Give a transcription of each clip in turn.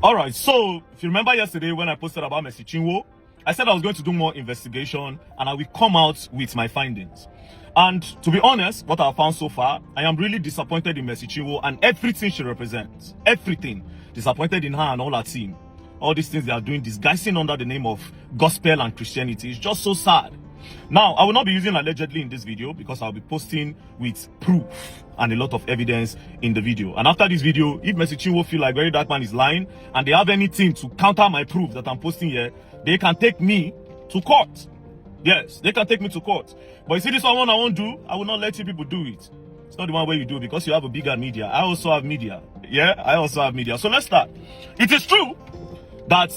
All right, so if you remember yesterday when I posted about Mercy Chinwo, I said I was going to do more investigation and I will come out with my findings. And to be honest, what I've found so far, I am really disappointed in Mercy Chinwo and everything she represents. Everything. Disappointed in her and all her team. All these things they are doing, disguising under the name of gospel and Christianity. It's just so sad. Now, I will not be using allegedly in this video because I'll be posting with proof and a lot of evidence in the video. And after this video, if Mercy Chinwo feel like Very Dark Man is lying and they have anything to counter my proof that I'm posting here, they can take me to court. Yes, they can take me to court. But you see this one I won't do, I will not let you people do it. It's not the one way you do because you have a bigger media. I also have media. Yeah, I also have media. So let's start. It is true that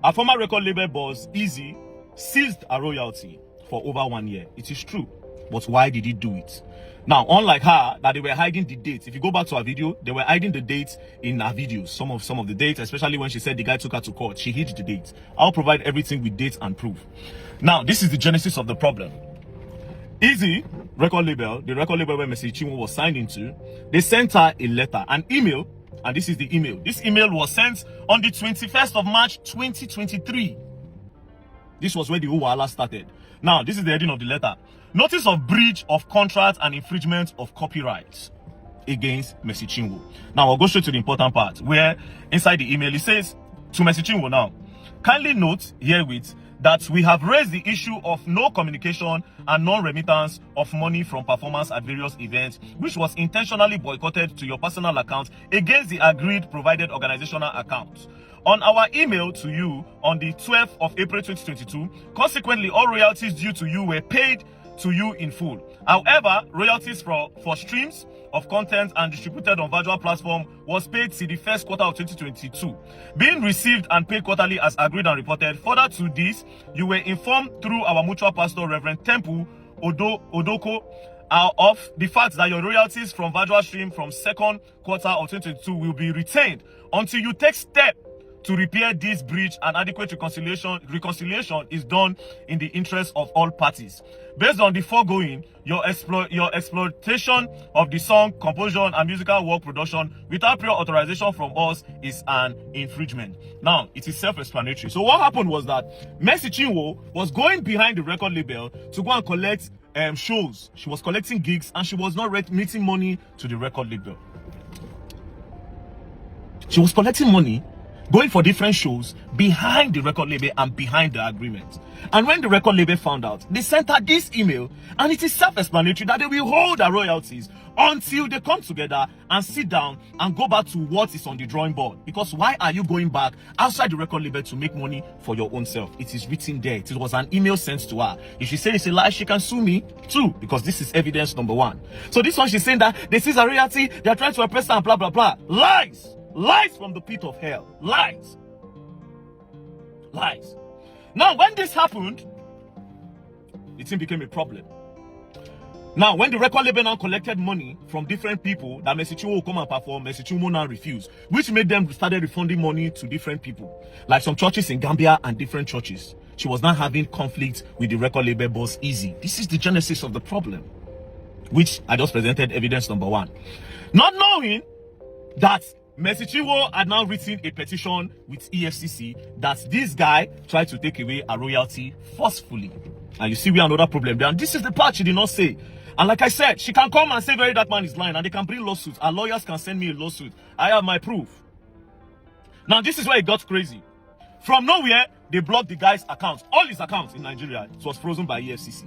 a former record label boss, Easy, seized a royalty for over 1 year. It is true. But why did he do it? Now, unlike her, that they were hiding the dates. If you go back to her video, they were hiding the dates in her videos. Some of the dates, especially when she said the guy took her to court, she hid the dates. I'll provide everything with dates and proof. Now, this is the genesis of the problem. Easy record label, the record label where Mercy Chinwo was signed into, they sent her a letter, an email, and this is the email. This email was sent on the 21st of March, 2023. This was where the whole wahala started. Now, this is the heading of the letter. Notice of breach of contract and infringement of copyright against Mercy Chinwo. Now, I'll go straight to the important part where inside the email it says to Mercy Chinwo now, kindly note herewith that we have raised the issue of no communication and non-remittance of money from performers at various events, which was intentionally boycotted to your personal account against the agreed provided organizational accounts. On our email to you on the 12th of April 2022, consequently, all royalties due to you were paid to you in full. However, royalties for streams of content and distributed on virtual platform was paid till the first quarter of 2022, being received and paid quarterly as agreed and reported. Further to this, you were informed through our mutual pastor, Reverend Temple Odoko, of the fact that your royalties from virtual stream from second quarter of 2022 will be retained until you take step to repair this breach, and adequate reconciliation is done in the interest of all parties. Based on the foregoing, your exploitation of the song, composition, and musical work production without prior authorization from us is an infringement. Now, it is self-explanatory. So what happened was that Mercy Chinwo was going behind the record label to go and collect shows. She was collecting gigs and she was not remitting money to the record label. She was collecting money, going for different shows behind the record label and behind the agreement. And when the record label found out, they sent her this email, and it is self-explanatory that they will hold her royalties until they come together and sit down and go back to what is on the drawing board. Because why are you going back outside the record label to make money for your own self? It is written there. It was an email sent to her. If she says it's a lie, she can sue me too, because this is evidence number one. So this one, she's saying that they seize her royalty, they are trying to oppress her and blah, blah, blah. Lies! Lies from the pit of hell. Lies. Lies. Now, when this happened, the thing became a problem. Now, when the record label now collected money from different people that Mercy Chinwo will come and perform, Mercy Chinwo now refused, which made them started refunding money to different people, like some churches in Gambia and different churches. She was now having conflict with the record label boss, Easy. This is the genesis of the problem, which I just presented evidence number one. Not knowing that Mercy Chinwo had now written a petition with EFCC that this guy tried to take away a royalty forcefully. And you see we have another problem there. And this is the part she did not say. And like I said, she can come and say Very Dark Man is lying, and they can bring lawsuits. Our lawyers can send me a lawsuit. I have my proof. Now this is where it got crazy. From nowhere, they blocked the guy's account. All his accounts in Nigeria, it was frozen by EFCC.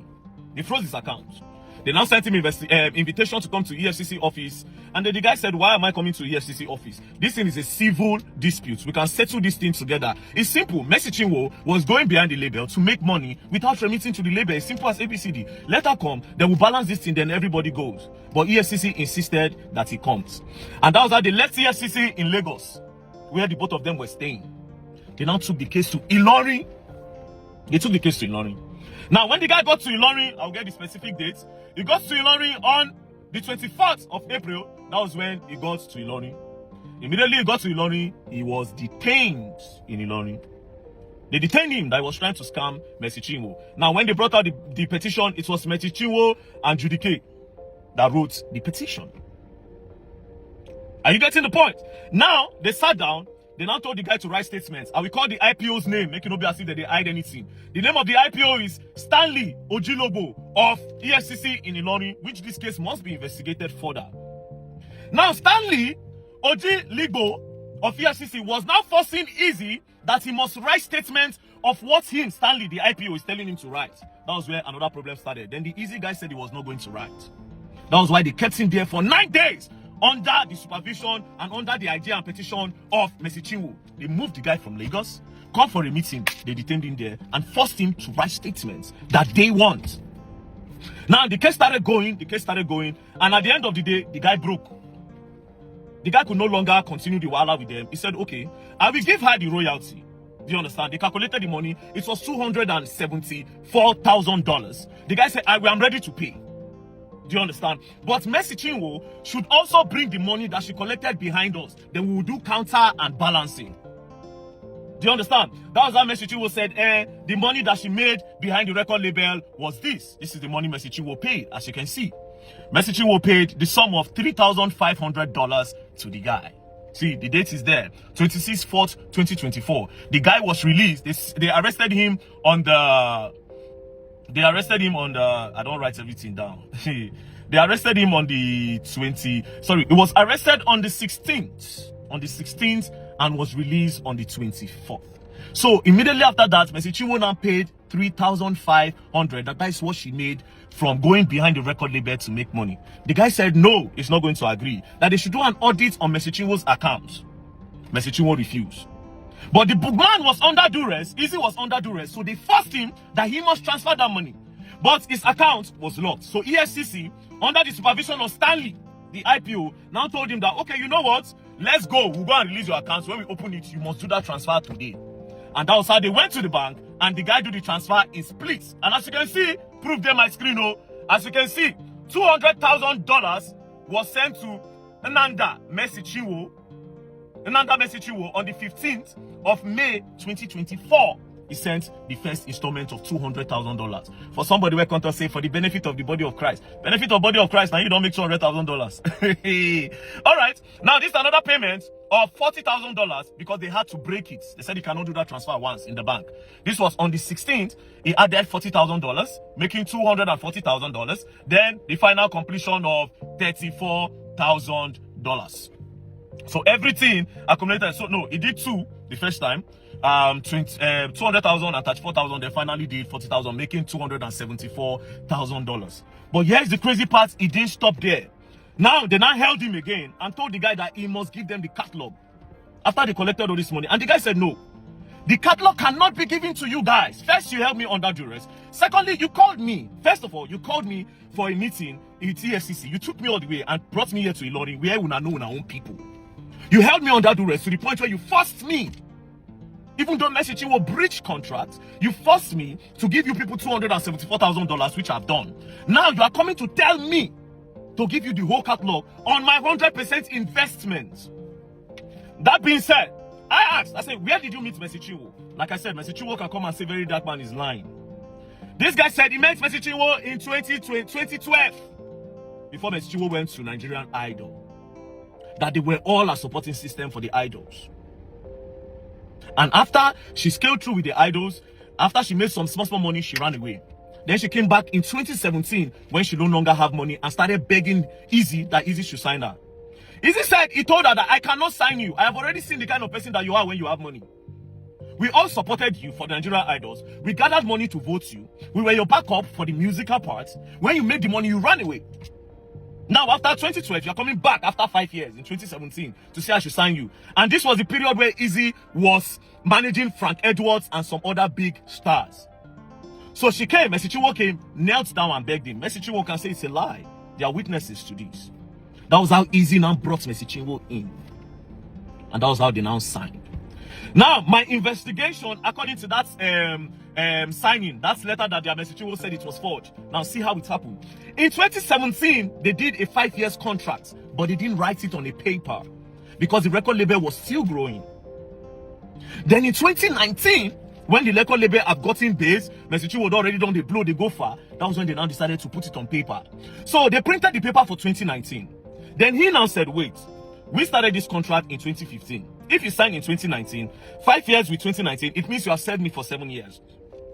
They froze his account. They now sent him invitation to come to EFCC office. And then the guy said, why am I coming to EFCC office? This thing is a civil dispute. We can settle this thing together. It's simple. Mercy Chinwo was going behind the label to make money without remitting to the label. It's simple as ABCD. Let her come. They will balance this thing. Then everybody goes. But EFCC insisted that he comes. And that was how they left EFCC in Lagos, where the both of them were staying. They now took the case to Ilorin. They took the case to Ilorin. Now, when the guy got to Ilorin, I'll get the specific dates. He got to Ilorin on the 24th of April. That was when he got to Ilorin. Immediately he got to Ilorin, he was detained in Ilorin. They detained him that he was trying to scam Mercy Chinwo. Now, when they brought out the petition, it was Mercy Chinwo and Judy K that wrote the petition. Are you getting the point? Now, they sat down, they now told the guy to write statements. I will call the IPO's name, make it not be as if they hide anything. The name of the IPO is Stanley Ojilobo of EFCC in Ilorin, which this case must be investigated further. Now, Stanley Ojilobo of EFCC was now forcing Easy that he must write statements of what him, Stanley, the IPO, is telling him to write. That was where another problem started. Then the Easy guy said he was not going to write. That was why they kept him there for 9 days under the supervision and under the idea and petition of Mercy Chinwo. They moved the guy from Lagos, come for a meeting, they detained him there and forced him to write statements that they want. Now the case started going, and at the end of the day, the guy broke. The guy could no longer continue the wahala with them. He said, okay, I will give her the royalty. Do you understand? They calculated the money. It was $274,000. The guy said, I am ready to pay. Do you understand? But Mercy Chinwo should also bring the money that she collected behind us. Then we will do counter and balancing. Do you understand? That was how Mercy Chinwo said, the money that she made behind the record label was this. This is the money Mercy Chinwo paid, as you can see. Mercy Chinwo paid the sum of $3,500 to the guy. See, the date is there. 26/4/2024. The guy was released. They arrested him on the... I don't write everything down. They arrested him on the 20... Sorry, it was arrested on the 16th. On the 16th and was released on the 24th. So, immediately after that, Mercy Chinwo now paid $3,500. That is what she made from going behind the record label to make money. The guy said no, he's not going to agree. That they should do an audit on Mercy Chinwo's account. Mercy Chinwo refused. But the man was under duress. Easy was under duress. So they forced him that he must transfer that money. But his account was locked. So EFCC, under the supervision of Stanley, the IPO, now told him that, okay, you know what? Let's go. We'll go and release your account. When we open it, you must do that transfer today. And that was how they went to the bank, and the guy did the transfer in splits. And as you can see, proof there my screen, oh, as you can see, $200,000 was sent to Ananda Mercy Chinwo on the 15th of May 2024. He sent the first installment of $200,000. For somebody where content say for the benefit of the body of Christ. Benefit of body of Christ, now you don't make $200,000. All right. Now this is another payment of $40,000 because they had to break it. They said you cannot do that transfer once in the bank. This was on the 16th. He added $40,000, making $240,000. Then the final completion of $34,000. So everything accumulated. So no, he did two the first time. 200,000 and 34,000. They finally did 40,000, making $274,000. But here's the crazy part: he didn't stop there. Now they now held him again and told the guy that he must give them the catalog after they collected all this money. And the guy said no. The catalog cannot be given to you guys. First, you held me under duress. Secondly, you called me. First of all, you called me for a meeting in TFCC. You took me all the way and brought me here to Ilorin, where we know our own people. You held me under duress to the point where you forced me. Even though Mercy Chinwo breached contract, you forced me to give you people $274,000, which I've done. Now you are coming to tell me to give you the whole catalog on my 100% investment. That being said, I said, where did you meet Mercy Chinwo? Like I said, Mercy Chinwo can come and say very dark man is lying. This guy said he met Mercy Chinwo in 2012 before Mercy Chinwo went to Nigerian Idol. That they were all a supporting system for the idols. And after she scaled through with the idols, after she made some small money, she ran away. Then she came back in 2017 when she no longer have money and started begging Easy that Easy should sign her. Easy said he told her that I cannot sign you. I have already seen the kind of person that you are when you have money. We all supported you for the Nigerian Idols. We gathered money to vote you. We were your backup for the musical part. When you made the money, you ran away. Now, after 2012, you're coming back after 5 years in 2017 to say I should sign you. And this was the period where Easy was managing Frank Edwards and some other big stars. So she came, Mercy Chinwo came, knelt down and begged him. Mercy Chinwo can say it's a lie. There are witnesses to this. That was how Easy now brought Mercy Chinwo in. And that was how they now signed. Now, my investigation, according to that signing, that letter that their Mercy Chinwo said it was forged. Now, see how it happened. In 2017, they did a 5 years contract, but they didn't write it on a paper because the record label was still growing. Then in 2019, when the record label had gotten base, Mercy Chinwo had already done the blow, they go far. That was when they now decided to put it on paper. So they printed the paper for 2019. Then he now said, wait, we started this contract in 2015. if you signed in 2019, 5 years with 2019, it means you have served me for 7 years.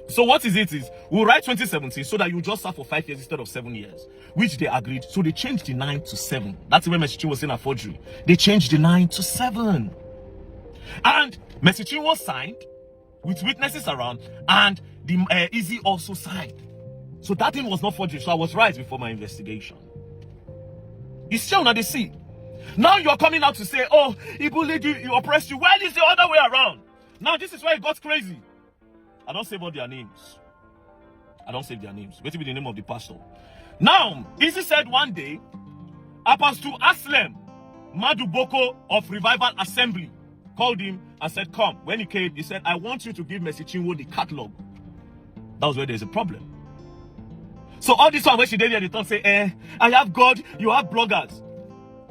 So what is it is, we'll write 2017 so that you just serve for 5 years instead of 7 years, which they agreed. So they changed the 9 to 7. That's when Mercy Chinwo was saying a forgery. They changed the 9 to 7. And Mercy Chinwo signed with witnesses around, and the Easy also signed. So that thing was not forgery. So I was right before my investigation. You still not the see. Now you're coming out to say, oh, he bullied you, he oppressed you. Well, it's the other way around. Now this is why it got crazy. I don't save all their names. I don't save their names. Wait till be the name of the pastor. Now, Easy said one day, Apostle Aslem Maduboko of Revival Assembly called him and said, come. When he came, he said, I want you to give Mercy Chinwo the catalog. That was where there's a problem. So all this one when she did here, they don't say, I have God, you have bloggers.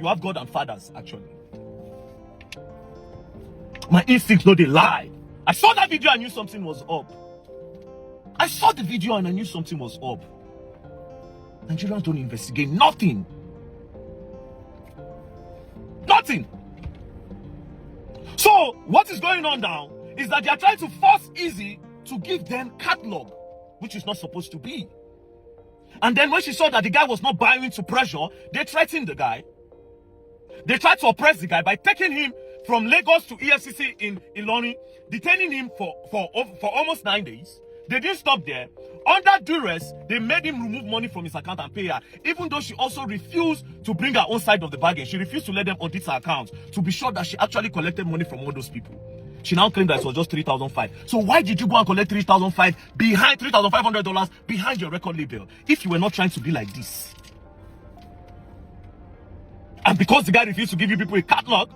You have God and fathers, actually. My instincts know they lie. I saw that video and knew something was up. I saw the video and I knew something was up. Nigerians don't investigate nothing. Nothing. So what is going on now is that they are trying to force Easy to give them catalog, which is not supposed to be. And then when she saw that the guy was not buying into pressure, they threatened the guy. They tried to oppress the guy by taking him from Lagos to EFCC in Ilorin, detaining him for almost 9 days. They didn't stop there. Under duress, they made him remove money from his account and pay her, even though she also refused to bring her own side of the bargain. She refused to let them audit her account to be sure that she actually collected money from all those people. She now claimed that it was just $3,500. So why did you go and collect $3,500 behind $3,500 behind your record label if you were not trying to be like this? And because the guy refused to give you people a catalog,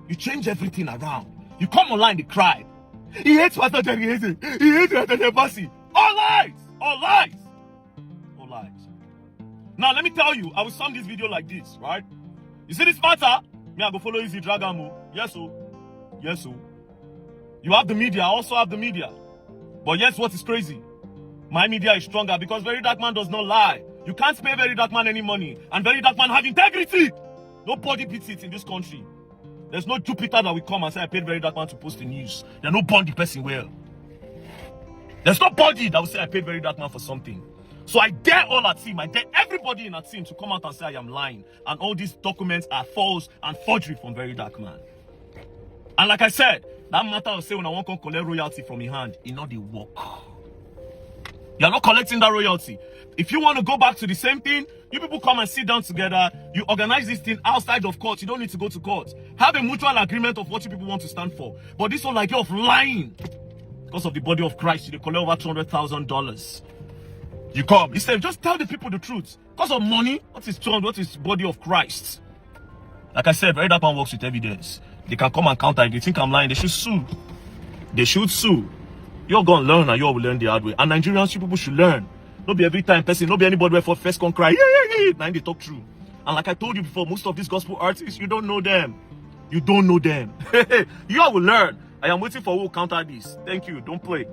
you change everything around. You come online, they cry. He hates Pastor Jerry. He hates Pastor Mercy. All lies. All lies. All lies. Now, let me tell you, I will sum this video like this, right? You see this matter? Me, I go follow Easy Dragamu. Yes, so. Yes, so. You have the media. I also have the media. But yes, what is crazy? My media is stronger because Very Dark Man does not lie. You can't pay Very Dark Man any money. And Very Dark Man have integrity. Nobody beats it in this country. There's no Jupiter that will come and say, I paid Very Dark Man to post the news. There's no bond the person well. There's nobody that will say, I paid Very Dark Man for something. So I dare all our team, I dare everybody in our team to come out and say, I am lying. And all these documents are false and forgery from Very Dark Man. And like I said, that matter of say when I want to collect royalty from your hand, it not the work. You're not collecting that royalty. If you want to go back to the same thing, you people come and sit down together. You organize this thing outside of court. You don't need to go to court. Have a mutual agreement of what you people want to stand for. But this one like you're of lying. Because of the body of Christ, you collect over $200,000. You come. He said, just tell the people the truth. Because of money, what is body of Christ? Like I said, Very Dark Man works with evidence. They can come and counter. If they think I'm lying, they should sue. They should sue. You're going to learn and you all will learn the hard way. And Nigerians, you people should learn. Not be every time person, not be anybody where for first can cry. Yeah. Now they talk true. And like I told you before, most of these gospel artists, you don't know them. You don't know them. You all will learn. I am waiting for who will counter this. Thank you. Don't play.